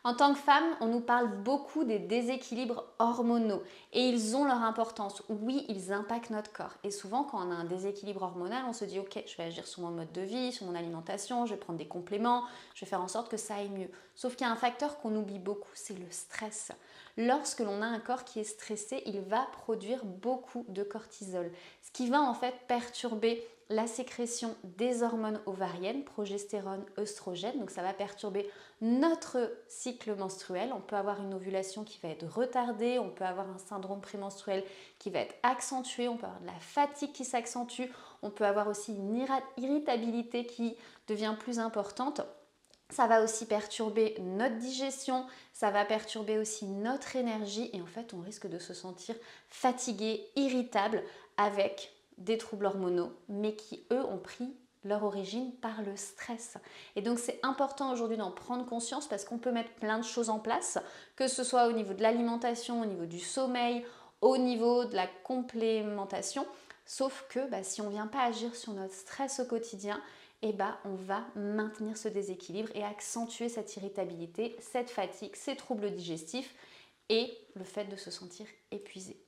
En tant que femme, on nous parle beaucoup des déséquilibres hormonaux et ils ont leur importance. Oui, ils impactent notre corps. Et souvent, quand on a un déséquilibre hormonal, on se dit ok, je vais agir sur mon mode de vie, sur mon alimentation, je vais prendre des compléments, je vais faire en sorte que ça aille mieux. Sauf qu'il y a un facteur qu'on oublie beaucoup, c'est le stress. Lorsque l'on a un corps qui est stressé, il va produire beaucoup de cortisol, ce qui va en fait perturber la sécrétion des hormones ovariennes, progestérone, œstrogène. Donc ça va perturber notre cycle menstruel. On peut avoir une ovulation qui va être retardée, on peut avoir un syndrome prémenstruel qui va être accentué, on peut avoir de la fatigue qui s'accentue, on peut avoir aussi une irritabilité qui devient plus importante. Ça va aussi perturber notre digestion, ça va perturber aussi notre énergie et en fait on risque de se sentir fatigué, irritable avec des troubles hormonaux mais qui eux ont pris leur origine par le stress. Et donc c'est important aujourd'hui d'en prendre conscience parce qu'on peut mettre plein de choses en place, que ce soit au niveau de l'alimentation, au niveau du sommeil, au niveau de la complémentation. Sauf que si on ne vient pas agir sur notre stress au quotidien, on va maintenir ce déséquilibre et accentuer cette irritabilité, cette fatigue, ces troubles digestifs et le fait de se sentir épuisé.